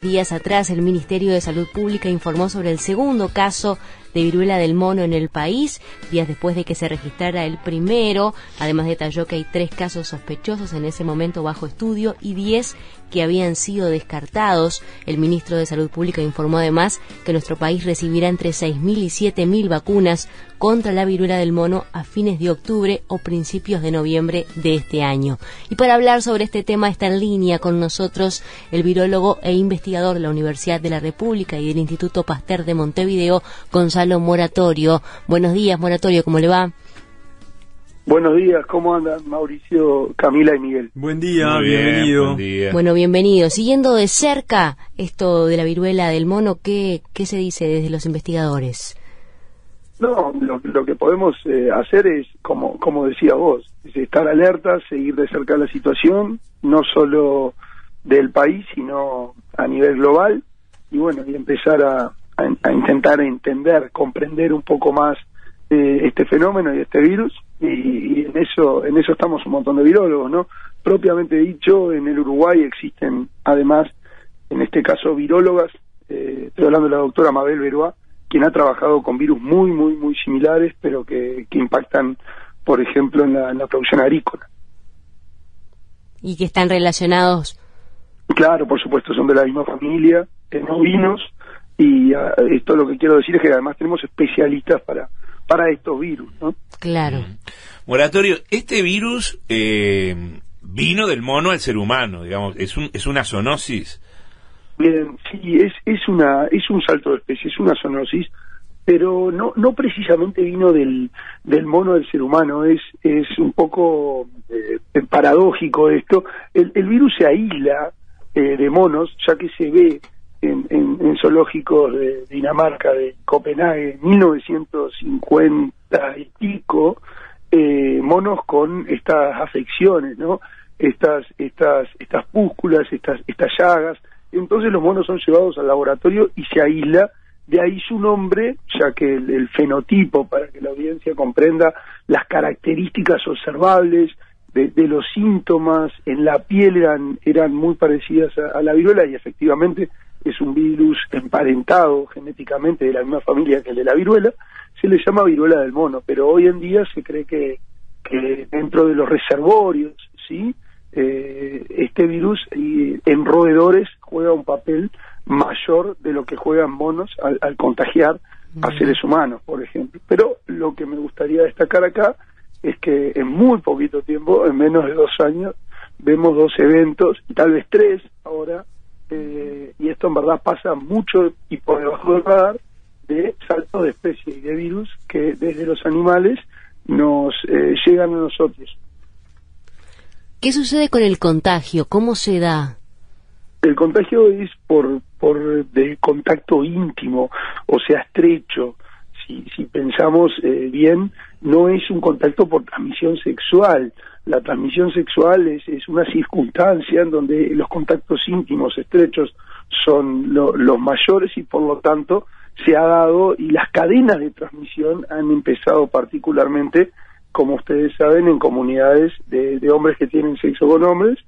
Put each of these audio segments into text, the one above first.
Días atrás, el Ministerio de Salud Pública informó sobre el segundo caso de viruela del mono en el país, días después de que se registrara el primero. Además detalló que hay 3 casos sospechosos en ese momento bajo estudio y 10 que habían sido descartados. El ministro de Salud Pública informó además que nuestro país recibirá entre 6.000 y 7.000 vacunas contra la viruela del mono a fines de octubre o principios de noviembre de este año. Y para hablar sobre este tema está en línea con nosotros el virólogo e investigador de la Universidad de la República y del Instituto Pasteur de Montevideo, Gonzalo Moratorio. Buenos días, Moratorio, ¿cómo le va? Buenos días, ¿cómo andan Mauricio, Camila y Miguel? Buen día, Muy bien, bienvenido. buen día. Bueno, bienvenido. Siguiendo de cerca esto de la viruela del mono, ¿qué se dice desde los investigadores? No, lo que podemos hacer es, como decía vos, es estar alertas, seguir de cerca la situación, no solo del país, sino a nivel global, y bueno, y empezar a intentar entender, comprender un poco más este fenómeno y este virus, y en eso estamos un montón de virólogos, ¿no? Propiamente dicho, en el Uruguay existen, además, en este caso, virólogas, estoy hablando de la doctora Mabel Beruá, quien ha trabajado con virus muy similares, pero que impactan, por ejemplo, en la producción agrícola. Y que están relacionados. Claro, por supuesto, son de la misma familia, en ovinos, y esto lo que quiero decir es que además tenemos especialistas para estos virus, ¿no? Claro. Moratorio, este virus vino del mono al ser humano, digamos, es una zoonosis. Bien, sí, es un salto de especie, es una zoonosis, pero no precisamente vino del mono al ser humano, es un poco paradójico esto. El virus se aísla de monos, ya que se ve en zoológicos de Dinamarca, de Copenhague, 1950 y pico, monos con estas afecciones, ¿no? Estas pústulas, estas llagas. Entonces los monos son llevados al laboratorio y se aísla, de ahí su nombre, ya que el fenotipo, para que la audiencia comprenda las características observables de los síntomas en la piel eran muy parecidas a la viruela, y efectivamente es un virus emparentado genéticamente de la misma familia que el de la viruela. Se le llama viruela del mono, pero hoy en día se cree que dentro de los reservorios, ¿sí?, este virus en roedores juega un papel mayor de lo que juegan monos al contagiar a seres humanos, por ejemplo. Pero lo que me gustaría destacar acá es que en muy poquito tiempo, en menos de 2 años, vemos 2 eventos, y tal vez 3 ahora, y esto en verdad pasa mucho y por debajo del radar, de saltos de especie y de virus que desde los animales nos llegan a nosotros. ¿Qué sucede con el contagio? ¿Cómo se da? El contagio es por de contacto íntimo, o sea, estrecho. Si pensamos bien, no es un contacto por transmisión sexual. La transmisión sexual es una circunstancia en donde los contactos íntimos estrechos son los mayores, y por lo tanto se ha dado, y las cadenas de transmisión han empezado particularmente, como ustedes saben, en comunidades de hombres que tienen sexo con hombres,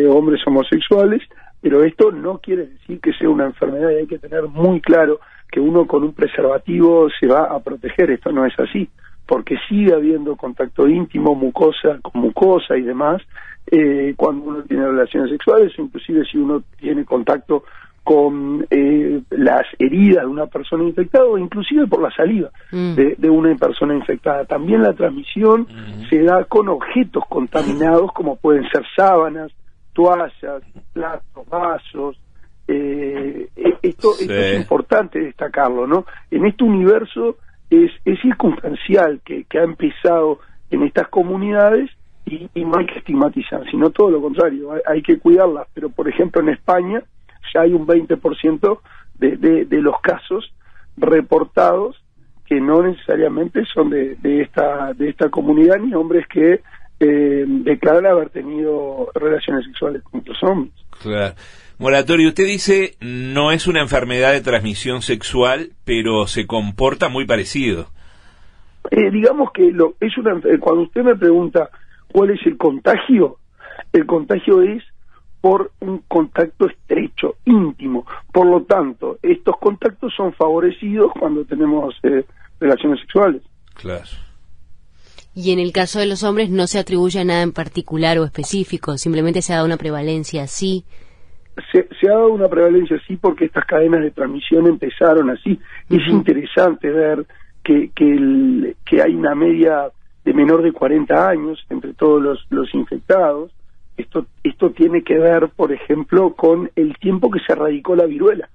hombres homosexuales, pero esto no quiere decir que sea una enfermedad, y hay que tener muy claro que uno con un preservativo se va a proteger. Esto no es así, porque sigue habiendo contacto íntimo, mucosa con mucosa y demás, cuando uno tiene relaciones sexuales, inclusive si uno tiene contacto con las heridas de una persona infectada, o inclusive por la saliva de una persona infectada. También la transmisión se da con objetos contaminados, como pueden ser sábanas, toallas, platos, vasos. Esto es importante destacarlo, ¿no? En este universo es circunstancial que ha empezado en estas comunidades, y no hay que estigmatizar, sino todo lo contrario, hay que cuidarlas. Pero por ejemplo en España ya hay un 20% de los casos reportados que no necesariamente son de esta comunidad, ni hombres que declaran haber tenido relaciones sexuales con otros hombres. Claro. Moratorio, usted dice no es una enfermedad de transmisión sexual, pero se comporta muy parecido. Digamos que cuando usted me pregunta cuál es el contagio es por un contacto estrecho, íntimo. Por lo tanto, estos contactos son favorecidos cuando tenemos relaciones sexuales. Claro. Y en el caso de los hombres no se atribuye a nada en particular o específico, simplemente se ha dado una prevalencia así. Se ha dado una prevalencia así porque estas cadenas de transmisión empezaron así. Es interesante ver que hay una media de menor de 40 años entre todos los infectados. Esto tiene que ver, por ejemplo, con el tiempo que se erradicó la viruela.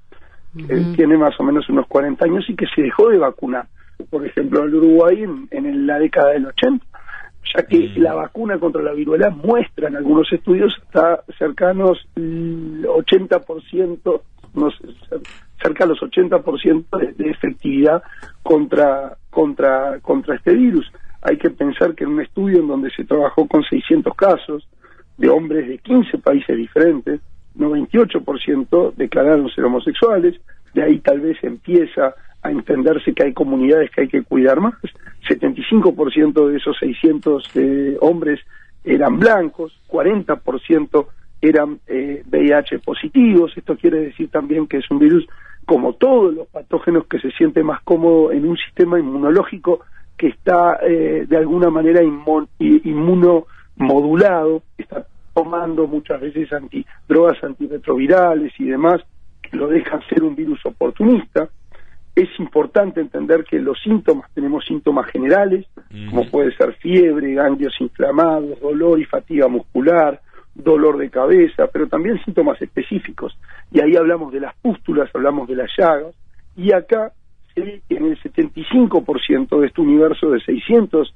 Tiene más o menos unos 40 años y que se dejó de vacunar. Por ejemplo, en Uruguay en la década del 80, ya que la vacuna contra la viruela muestra en algunos estudios hasta cercanos al 80%, no sé, cerca a los 80% de efectividad contra este virus. Hay que pensar que en un estudio en donde se trabajó con 600 casos de hombres de 15 países diferentes, 98% declararon ser homosexuales. De ahí tal vez empieza a entenderse que hay comunidades que hay que cuidar más. 75% de esos 600 hombres eran blancos, 40% eran VIH positivos. Esto quiere decir también que es un virus, como todos los patógenos, que se siente más cómodo en un sistema inmunológico que está de alguna manera inmunomodulado, está tomando muchas veces drogas antirretrovirales y demás, que lo dejan ser un virus oportunista. Es importante entender que los síntomas, tenemos síntomas generales, como puede ser fiebre, ganglios inflamados, dolor y fatiga muscular, dolor de cabeza, pero también síntomas específicos. Y ahí hablamos de las pústulas, hablamos de las llagas, y acá se ve que en el 75% de este universo de 600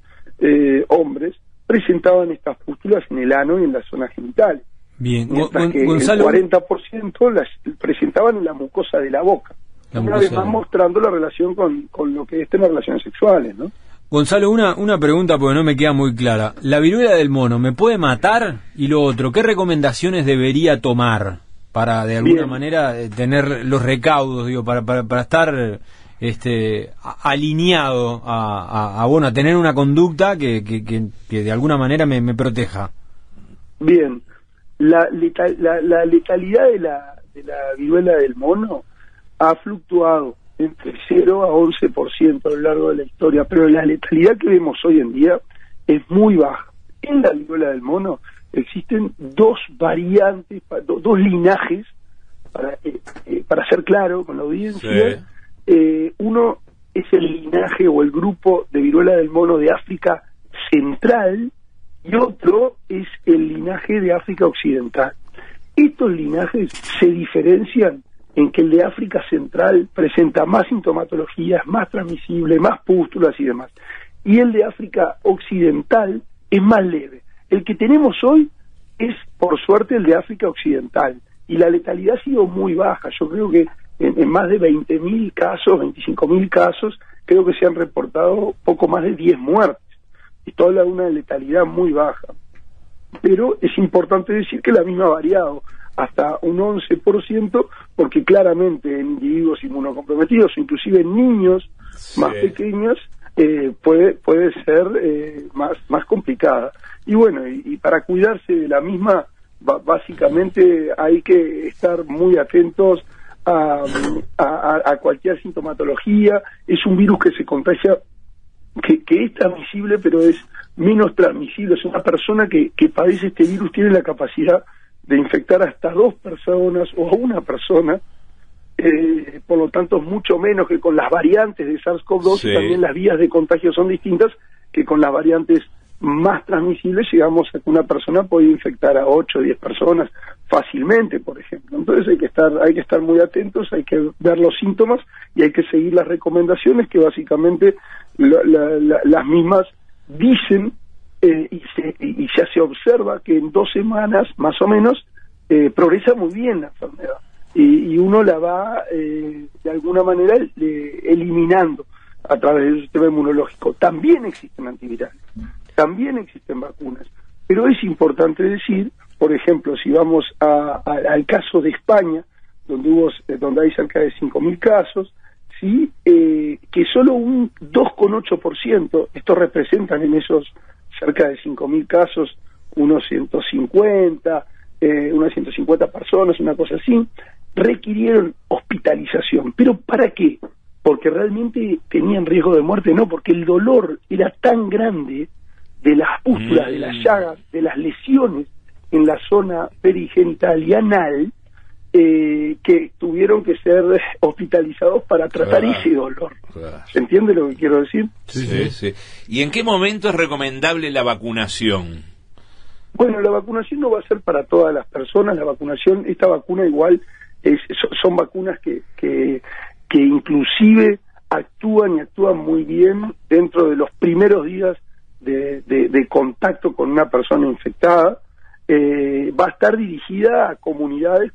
hombres presentaban estas pústulas en el ano y en la zona genital. Bien, mientras que Gonzalo, el 40% las presentaban en la mucosa de la boca. Una vez más mostrando la relación con lo que es tener relaciones sexuales, ¿no? Gonzalo, una pregunta porque no me queda muy clara. ¿La viruela del mono me puede matar? Y lo otro, ¿qué recomendaciones debería tomar para de alguna manera tener los recaudos, digo, para estar alineado a tener una conducta que de alguna manera me proteja? Bien, la letalidad de la viruela del mono ha fluctuado entre 0 a 11% a lo largo de la historia, pero la letalidad que vemos hoy en día es muy baja. En la viruela del mono existen dos variantes, dos linajes, para ser claro con la audiencia. Sí. Uno es el linaje o el grupo de viruela del mono de África Central y otro es el linaje de África Occidental. Estos linajes se diferencian en que el de África Central presenta más sintomatología, es más transmisible, más pústulas y demás. Y el de África Occidental es más leve. El que tenemos hoy es, por suerte, el de África Occidental. Y la letalidad ha sido muy baja. Yo creo que en más de 20.000 casos, 25.000 casos, creo que se han reportado poco más de 10 muertes. Esto habla de una letalidad muy baja. Pero es importante decir que la misma ha variado hasta un 11%, porque claramente en individuos inmunocomprometidos, inclusive en niños más pequeños, puede ser más complicada. Y bueno, y para cuidarse de la misma, básicamente hay que estar muy atentos a cualquier sintomatología. Es un virus que se contagia, que es transmisible, pero es menos transmisible. Es una persona que padece este virus, tiene la capacidad de infectar hasta 2 personas o a una persona, por lo tanto mucho menos que con las variantes de SARS-CoV-2. Y también las vías de contagio son distintas, que con las variantes más transmisibles llegamos a que una persona puede infectar a 8 o 10 personas fácilmente, por ejemplo. Entonces hay que estar muy atentos, hay que ver los síntomas y hay que seguir las recomendaciones que básicamente las mismas dicen. Y ya se observa que en 2 semanas, más o menos, progresa muy bien la enfermedad. Y uno la va, de alguna manera, eliminando a través del sistema inmunológico. También existen antivirales, también existen vacunas. Pero es importante decir, por ejemplo, si vamos al caso de España, donde hay cerca de 5.000 casos, ¿sí? Que solo un 2,8%, estos representan en esos cerca de 5.000 casos, unos 150, unas 150 personas, una cosa así, requirieron hospitalización. ¿Pero para qué? Porque realmente tenían riesgo de muerte, no, porque el dolor era tan grande de las pústulas, de las llagas, de las lesiones en la zona perigenital y anal, que tuvieron que ser hospitalizados para tratar ese dolor. ¿Se entiende lo que quiero decir? Sí. ¿Y en qué momento es recomendable la vacunación? Bueno, la vacunación no va a ser para todas las personas. La vacunación, esta vacuna igual, son vacunas que inclusive actúan muy bien dentro de los primeros días de contacto con una persona infectada. Va a estar dirigida a comunidades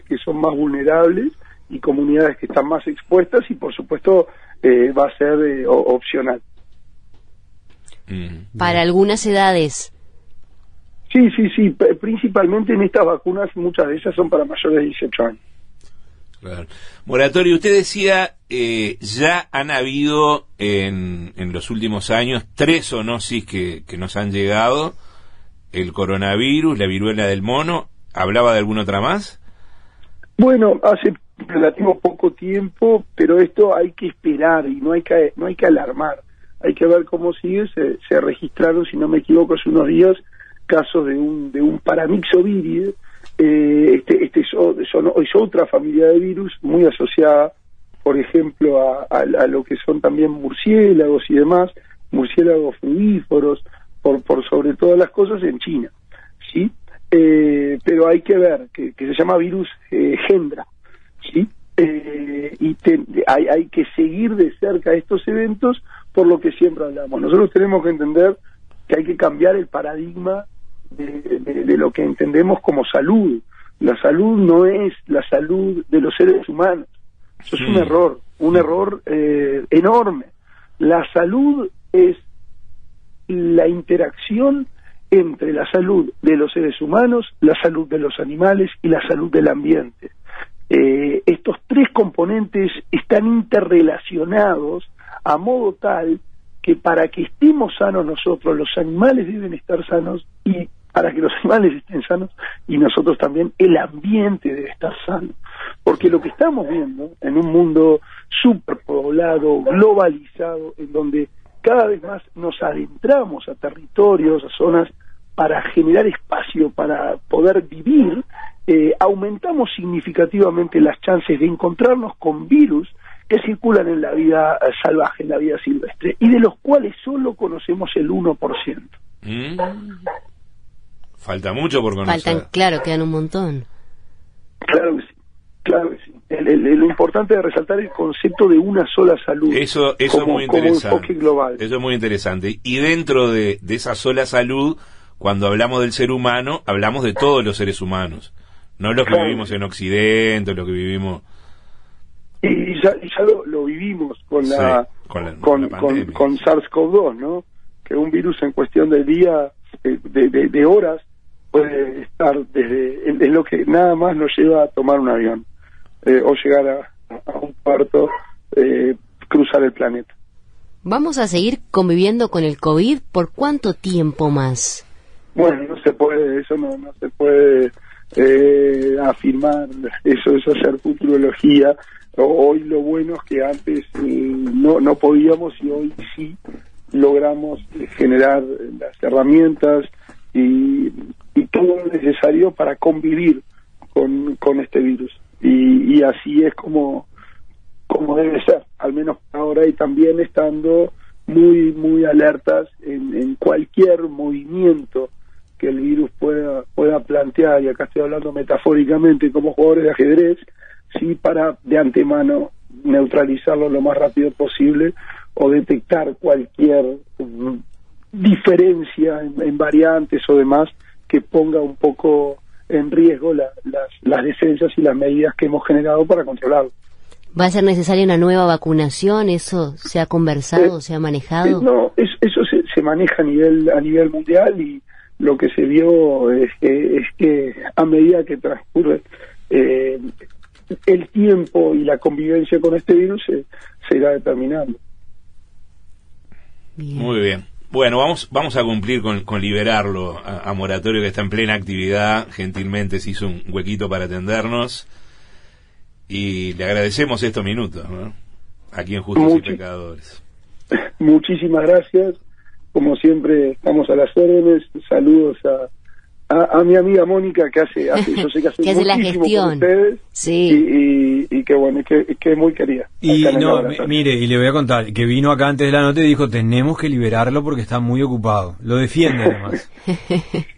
que son más vulnerables y comunidades que están más expuestas, y por supuesto va a ser opcional. Para algunas edades. Sí, principalmente en estas vacunas, muchas de ellas son para mayores de 18 años. Claro. Moratorio, usted decía, ya han habido en los últimos años 3 zoonosis que nos han llegado: el coronavirus, la viruela del mono. ¿Hablaba de alguna otra más? Bueno, hace relativo poco tiempo, pero esto hay que esperar y no hay que alarmar. Hay que ver cómo sigue. Se registraron, si no me equivoco, hace unos días, casos de un paramyxoviridae. Es otra familia de virus muy asociada, por ejemplo, a lo que son también murciélagos y demás, murciélagos frugívoros, por sobre todas las cosas, en China, ¿sí? Pero hay que ver que se llama virus Hendra, ¿sí? Y hay que seguir de cerca estos eventos, por lo que siempre hablamos. Nosotros tenemos que entender que hay que cambiar el paradigma de lo que entendemos como salud. La salud no es la salud de los seres humanos. Eso es un error enorme. La salud es la interacción entre la salud de los seres humanos, la salud de los animales y la salud del ambiente. Estos 3 componentes están interrelacionados a modo tal que para que estemos sanos nosotros, los animales deben estar sanos, y para que los animales estén sanos y nosotros también, el ambiente debe estar sano. Porque lo que estamos viendo en un mundo superpoblado, globalizado, en donde cada vez más nos adentramos a territorios, a zonas, para generar espacio para poder vivir, aumentamos significativamente las chances de encontrarnos con virus que circulan en la vida salvaje, en la vida silvestre, y de los cuales solo conocemos el 1%. Falta mucho por conocer. Quedan un montón. Claro que sí. Lo importante es resaltar el concepto de una sola salud. Eso es muy interesante. Como enfoque global. Eso es muy interesante. Y dentro de esa sola salud, cuando hablamos del ser humano, hablamos de todos los seres humanos, no los que vivimos en Occidente, los que vivimos. Y ya lo vivimos con con SARS-CoV-2, ¿no? Que un virus en cuestión de día, de horas, puede estar es lo que nada más nos lleva a tomar un avión, o llegar a un puerto, cruzar el planeta. ¿Vamos a seguir conviviendo con el COVID por cuánto tiempo más? Bueno, no se puede, eso no se puede afirmar, eso es hacer futurología. Hoy lo bueno es que antes no podíamos, y hoy sí logramos generar las herramientas y todo lo necesario para convivir con este virus, y así es como debe ser, al menos ahora, y también estando muy alertas en cualquier movimiento que el virus pueda plantear, y acá estoy hablando metafóricamente como jugadores de ajedrez, sí, para de antemano neutralizarlo lo más rápido posible, o detectar cualquier diferencia en variantes o demás que ponga un poco en riesgo las defensas y las medidas que hemos generado para controlarlo. ¿Va a ser necesaria una nueva vacunación? ¿Eso se ha conversado, se ha manejado? No, eso se maneja a nivel mundial, y lo que se vio es que a medida que transcurre el tiempo y la convivencia con este virus se irá determinando. Bien. Muy bien. Bueno, vamos a cumplir con liberarlo a Moratorio, que está en plena actividad. Gentilmente se hizo un huequito para atendernos y le agradecemos estos minutos, ¿no? Aquí en Justos y Pecadores. Muchísimas gracias. Como siempre, estamos a las órdenes. Saludos a mi amiga Mónica, que hace yo sé que hace que hace la gestión con ustedes, sí, y que bueno, que es muy querida. Y no, mire, y le voy a contar que vino acá antes de la nota y dijo, tenemos que liberarlo porque está muy muy lo defiende además.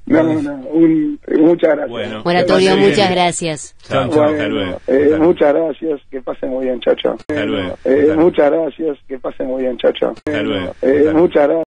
Muchas gracias. Bueno, Moratorio, muchas gracias. Chao, hasta luego. Muchas gracias, que pasen muy bien, chao. Hasta luego. Muchas gracias, que pasen muy bien, chao. Hasta luego. Muchas gracias.